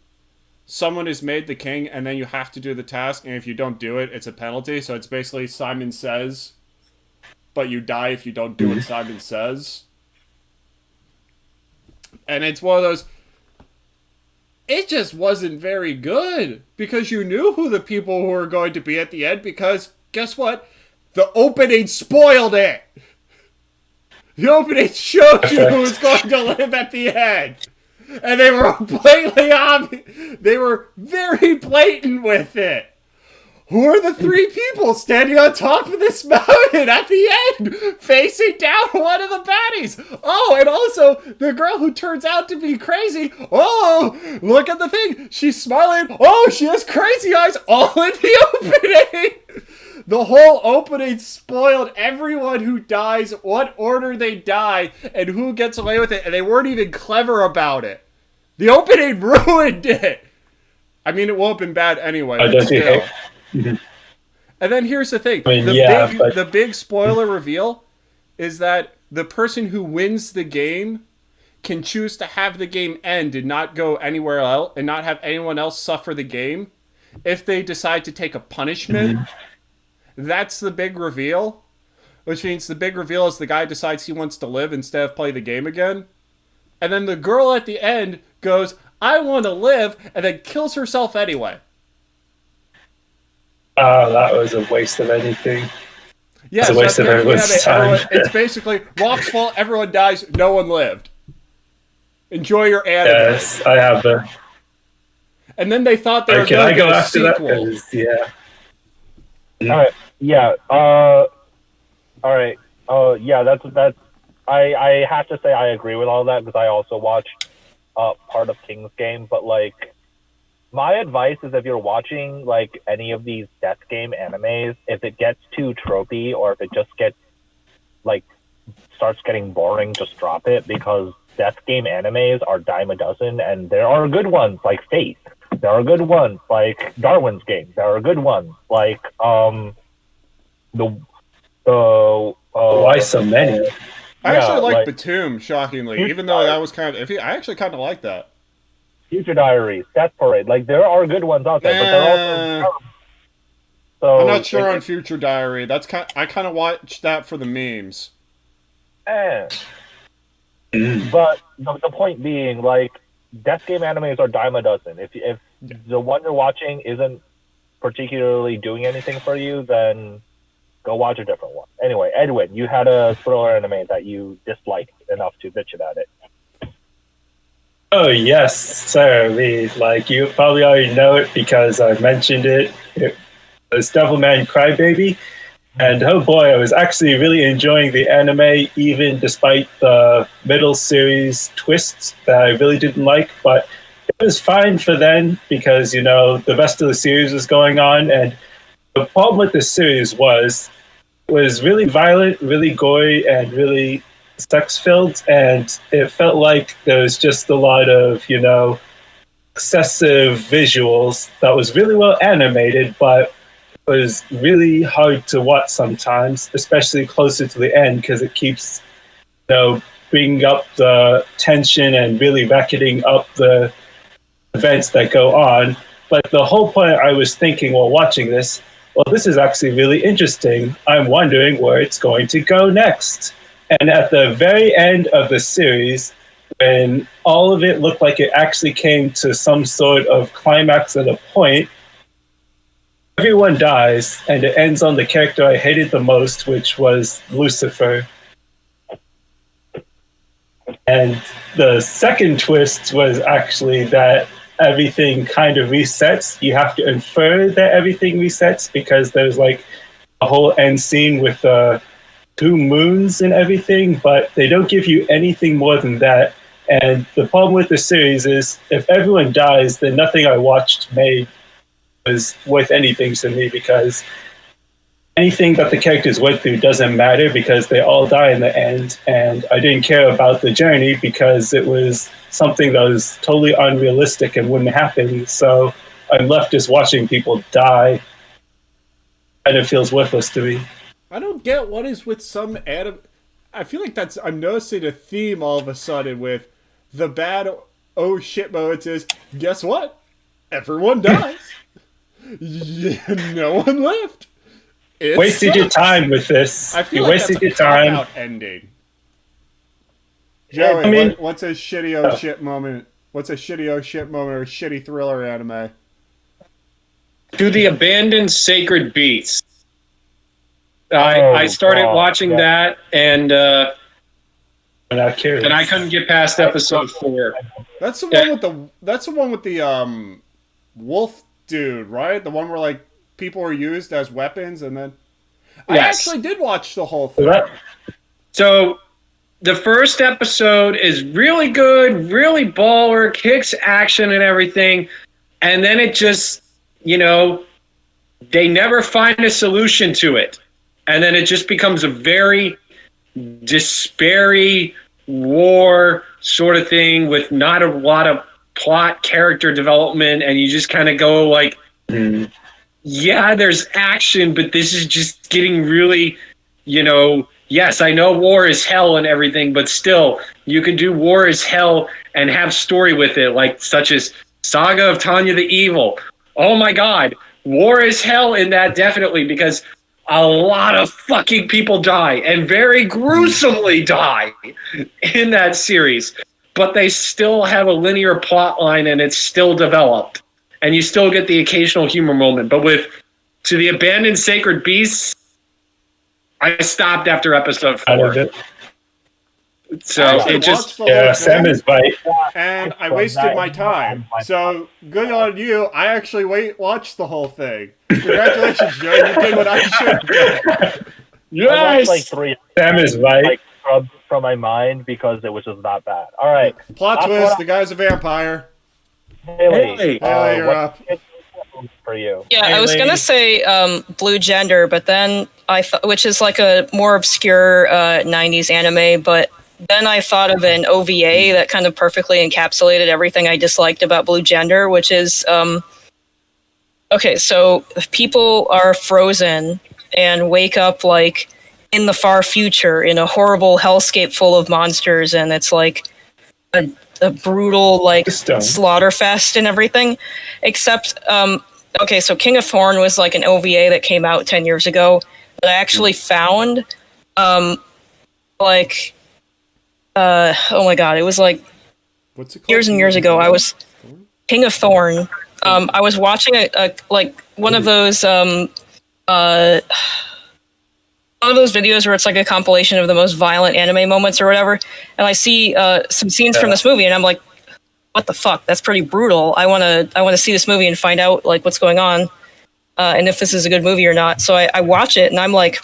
someone is made the king, and then you have to do the task, and if you don't do it, it's a penalty. So it's basically Simon Says, but you die if you don't do what Simon says. And it's one of those... It just wasn't very good, because you knew who the people who were going to be at the end, because, guess what? The opening spoiled it! The opening showed you who was going to live at the end! And they were blatantly obvious. They were very blatant with it. Who are the three people standing on top of this mountain at the end, facing down one of the baddies? Oh, and also the girl who turns out to be crazy. Oh, look at the thing. She's smiling. Oh, she has crazy eyes all in the opening. The whole opening spoiled everyone who dies, what order they die, and who gets away with it, and they weren't even clever about it. The opening ruined it! I mean, it won't have been bad anyway. But still. And then here's the thing. The big spoiler reveal is that the person who wins the game can choose to have the game end and not go anywhere else, and not have anyone else suffer the game. If they decide to take a punishment... That's the big reveal, which means the big reveal is the guy decides he wants to live instead of play the game again. And then the girl at the end goes, I want to live, and then kills herself anyway. Oh, that was a waste of anything. Yeah, it's a waste of everyone's time. It's basically, Rock's fault, everyone dies, no one lived. Enjoy your anime. Yes, I have the... And then they thought they were going to get a sequel. Yeah. Alright, yeah, alright, yeah, that's, I have to say I agree with all that, because I also watched, part of King's Game, but, like, my advice is if you're watching, like, any of these death game animes, if it gets too tropey, or if it just gets, like, starts getting boring, just drop it, because death game animes are dime a dozen, and there are good ones, like Faith. There are good ones, like Darwin's Game. There are good ones, like why so many? I actually like Batum, shockingly, even though that was kind of iffy. I actually kind of like that. Future Diaries, Death Parade. Like, there are good ones out there, but they're also... So I'm not sure on Future Diary. That's I kind of watched that for the memes. But the point being, like, death game animes are dime a dozen. If the one you're watching isn't particularly doing anything for you, then go watch a different one. Anyway, Edwin, you had a thriller anime that you disliked enough to bitch about it. Oh yes, sir. Like, you probably already know it because I mentioned it. It was Devilman Crybaby. And oh boy, I was actually really enjoying the anime, even despite the middle series twists that I really didn't like. But it was fine for then because, you know, the rest of the series was going on. And the problem with the series was really violent, really gory, and really sex-filled. And it felt like there was just a lot of, you know, excessive visuals that was really well animated, but was really hard to watch sometimes, especially closer to the end, because it keeps, you know, bringing up the tension and really racketing up the events that go on. But the whole point I was thinking while watching this, well, this is actually really interesting. I'm wondering where it's going to go next. And at the very end of the series, when all of it looked like it actually came to some sort of climax at a point, everyone dies, and it ends on the character I hated the most, which was Lucifer. And the second twist was actually that everything kind of resets. You have to infer that everything resets because there's like a whole end scene with 2 moons and everything, but they don't give you anything more than that. And the problem with the series is if everyone dies, then nothing I watched was worth anything to me, because anything that the characters went through doesn't matter because they all die in the end, and I didn't care about the journey because it was something that was totally unrealistic and wouldn't happen, so I'm left just watching people die, and it feels worthless to me. I don't get what is with some I feel like I'm noticing a theme all of a sudden with the bad oh shit moments is, guess what? Everyone dies. Yeah, no one left. It Wasted your sucks. time with this. I feel You like wasted that's a your time. cop-out ending. Joey, I mean- what's a shitty oh shit moment? What's a shitty oh shit moment or a shitty thriller anime? To the Abandoned Sacred Beasts. I started God, watching yeah. that, and I'm not curious. I couldn't get past episode 4. That's the Yeah. one with the wolf dude, right? The one where like people were used as weapons, and then I Yes. actually did watch the whole So thing. that- So the first episode is really good, really baller, kicks action and everything, and then it just, they never find a solution to it. And then it just becomes a very despairy war sort of thing with not a lot of plot character development, and you just kind of go like, yeah, there's action, but this is just getting really, yes, I know war is hell and everything, but still, you can do war is hell and have story with it, like such as Saga of Tanya the Evil. Oh my god, war is hell in that, definitely, because a lot of fucking people die, and very gruesomely die in that series. But they still have a linear plot line, and it's still developed. And you still get the occasional humor moment. But To the Abandoned Sacred Beasts, I stopped after episode out 4. of it. So I it just... watched the whole Yeah, thing, Sam is right. and I wasted my time. So good on you. I actually watched the whole thing. Congratulations, Joe. You did what I should have done. I watched Yes! like 3 Sam is right. like scrubbed from my mind because it was just not bad. All right, Plot That's twist: what the guy's a vampire. Haley, Haley. Haley, you're up. what's for you? Yeah, Hey, I was gonna lady. say Blue Gender, but then I thought, which is like a more obscure '90s anime, but then I thought of an OVA that kind of perfectly encapsulated everything I disliked about Blue Gender, which is okay. So people are frozen and wake up like in the far future in a horrible hellscape full of monsters, and it's like a brutal like Stone. slaughter fest and everything, except okay, so King of Thorn was like an OVA that came out 10 years ago that I actually found like oh my god, it was like What's it called? years and years ago. I was King of Thorn. I was watching a like one of those videos where it's like a compilation of the most violent anime moments or whatever, and I see some scenes from this movie, and I'm like, what the fuck? That's pretty brutal. I want to see this movie and find out like what's going on, and if this is a good movie or not. So I watch it, and I'm like,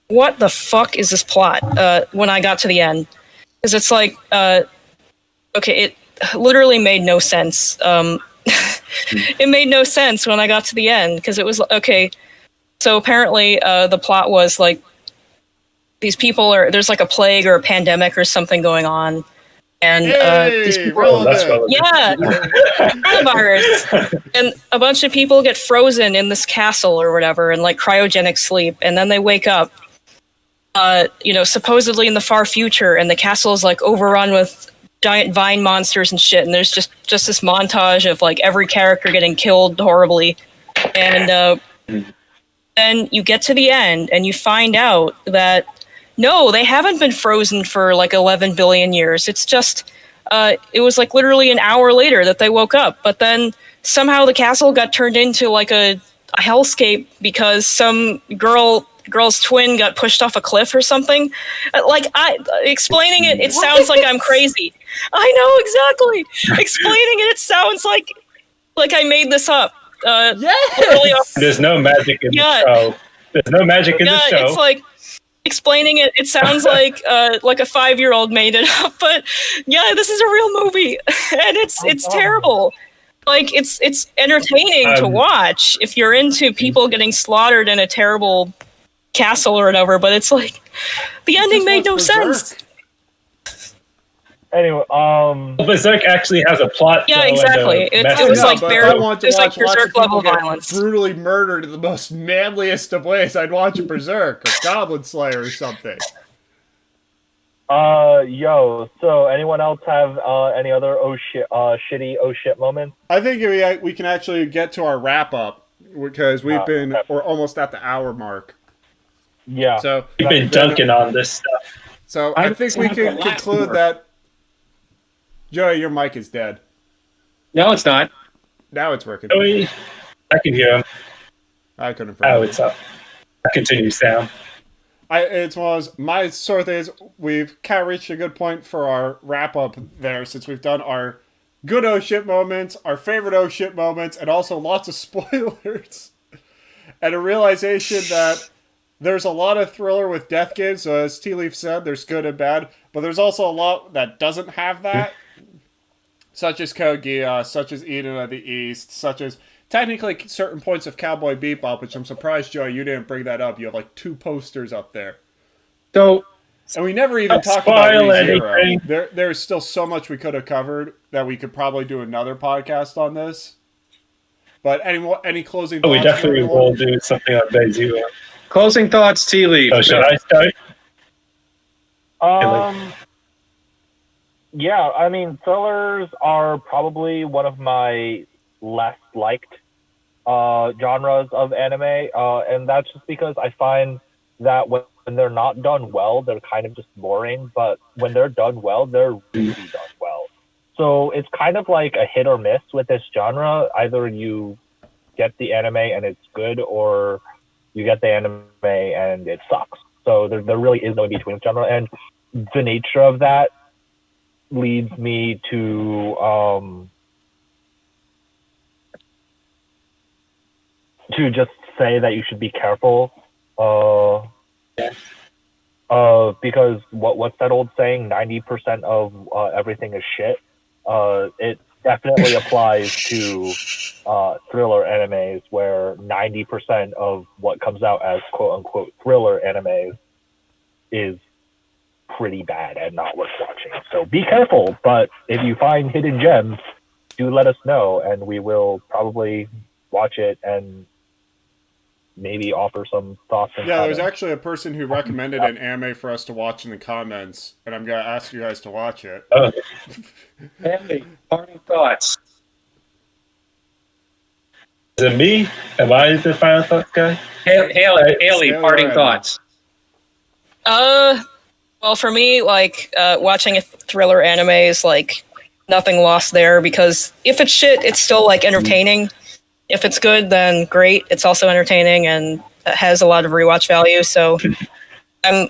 what the fuck is this plot? When I got to the end, because it's like, okay, it literally made no sense. It made no sense when I got to the end, because it was okay. So apparently, the plot was like these people there's like a plague or a pandemic or something going on, and these people, relevant. That's relevant. yeah, coronavirus, and a bunch of people get frozen in this castle or whatever, in like cryogenic sleep, and then they wake up, supposedly in the far future, and the castle is like overrun with giant vine monsters and shit, and there's just this montage of like every character getting killed horribly, and then you get to the end and you find out that no, they haven't been frozen for like 11 billion years. It's just it was like literally an hour later that they woke up, but then somehow the castle got turned into like a hellscape because some girl's twin got pushed off a cliff or something. Like, explaining it sounds like I'm crazy. I know, exactly. Explaining it sounds like I made this up. Literally Yes. There's no magic in Yeah. the show. There's no magic in the show. it's like explaining it. It sounds like a 5-year-old made it up, but yeah, this is a real movie, and it's terrible. Like it's entertaining to watch if you're into people getting slaughtered in a terrible castle or whatever, but it's like the ending made no sense. Anyway, Berserk actually has a plot. Yeah, though, exactly. and a It was message. like but bare- I want to it was like watch lots of Berserk level people get violence. brutally murdered in the most manliest of ways. I'd watch Berserk or Goblin Slayer or something. So anyone else have any other shitty oh shit moments? I think we can actually get to our wrap up because we're almost at the hour mark. Yeah. So We've been dunking on this stuff. So I think we can conclude that. Joey, your mic is dead. No, it's not. Now it's working. Joey, I can hear him. I couldn't. Oh, it's up. Continue, Sam. It was my sort of thing is we've kind of reached a good point for our wrap up there since we've done our good oh shit moments, our favorite oh shit moments, and also lots of spoilers. And a realization that there's a lot of thriller with death games, so as Tea Leaf said, there's good and bad, but there's also a lot that doesn't have that. Such as Code Geass, such as Eden of the East, such as technically certain points of Cowboy Bebop, which I'm surprised, Joey, you didn't bring that up. You have like 2 posters up there. So, and we never even talked about ReZero. There's still so much we could have covered that we could probably do another podcast on this. But any closing thoughts? We definitely will do something on ReZero. Closing thoughts, Tea Leaf. Oh, should I start? Yeah, I mean, thrillers are probably one of my less liked genres of anime, and that's just because I find that when they're not done well, they're kind of just boring, but when they're done well, they're really done well. So it's kind of like a hit or miss with this genre. Either you get the anime and it's good, or you get the anime and it sucks. So there really is no in between genre, and the nature of that leads me to just say that you should be careful, because what's that old saying? 90% of everything is shit. It definitely applies to thriller animes, where 90% of what comes out as quote unquote thriller animes is pretty bad and not worth watching. So be careful, but if you find hidden gems, do let us know, and we will probably watch it and maybe offer some thoughts. And there's actually a person who recommended an anime for us to watch in the comments, and I'm going to ask you guys to watch it. Haley, parting thoughts. Is it me? Am I the final thought guy? Haley, parting thoughts. Well, for me, like, watching a thriller anime is, like, nothing lost there, because if it's shit, it's still, like, entertaining. If it's good, then great. It's also entertaining and has a lot of rewatch value, so I'm,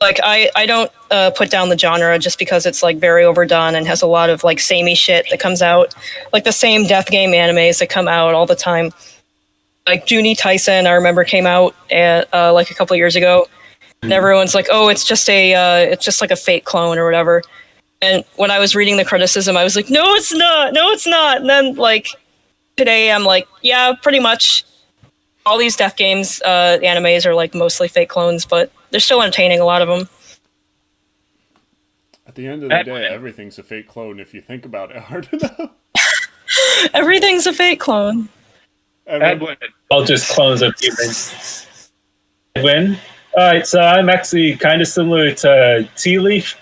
like, I don't put down the genre just because it's, like, very overdone and has a lot of, like, samey shit that comes out. Like, the same death game animes that come out all the time. Like, Junie Tyson, I remember, came out like, a couple of years ago. And everyone's like, oh, it's just like a fake clone or whatever. And when I was reading the criticism, I was like, no, it's not. And then, like, today I'm like, yeah, pretty much all these death games, animes are, like, mostly fake clones, but they're still entertaining, a lot of them. At the end of the day, everything's a fake clone if you think about it hard enough. Everything's a fake clone. All just clones of humans. Edwin? Alright, so I'm actually kind of similar to Tea Leaf.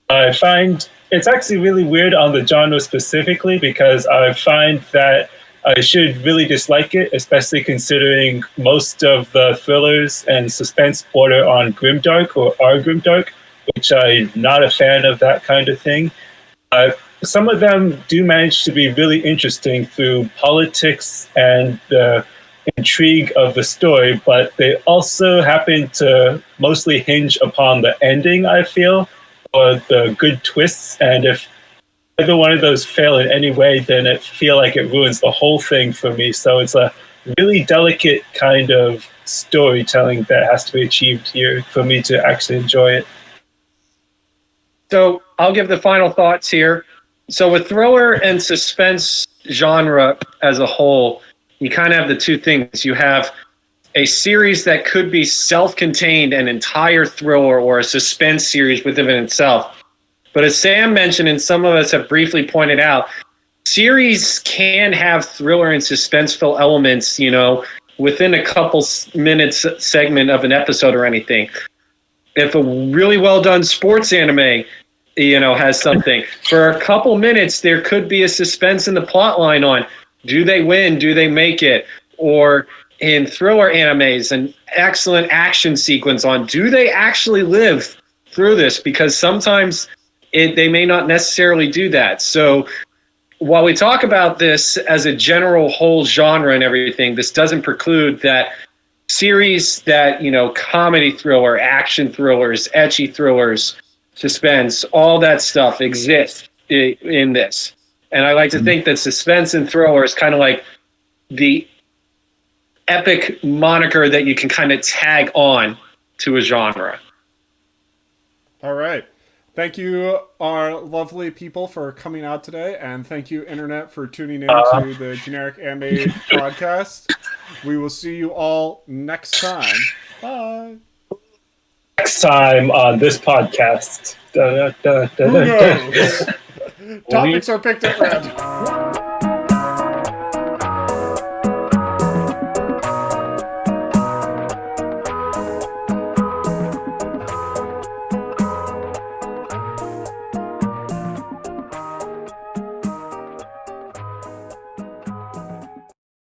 I find it's actually really weird on the genre specifically, because I find that I should really dislike it, especially considering most of the thrillers and suspense border on grimdark or are grimdark, which I'm not a fan of that kind of thing. Some of them do manage to be really interesting through politics and the intrigue of the story, but they also happen to mostly hinge upon the ending, I feel, or the good twists, and if either one of those fail in any way, then it feel like it ruins the whole thing for me. So it's a really delicate kind of storytelling that has to be achieved here for me to actually enjoy it. So I'll give the final thoughts here. So with thriller and suspense genre as a whole, you kind of have the two things. You have a series that could be self-contained, an entire thriller or a suspense series within itself. But as Sam mentioned, and some of us have briefly pointed out, series can have thriller and suspenseful elements, within a couple minutes segment of an episode or anything. if a really well done sports anime, has something, for a couple minutes, there could be a suspense in the plot line on, do they win? Do they make it? Or in thriller animes, an excellent action sequence on, do they actually live through this? Because sometimes they may not necessarily do that. So while we talk about this as a general whole genre and everything, this doesn't preclude that series that, comedy thriller, action thrillers, ecchi thrillers, suspense, all that stuff exists in this. And I like to think that suspense and thriller is kind of like the epic moniker that you can kind of tag on to a genre. All right. Thank you, our lovely people, for coming out today, and thank you, Internet, for tuning in to the Generic Anime Podcast. We will see you all next time. Bye. Next time on this podcast. Who knows? Topics are picked at random.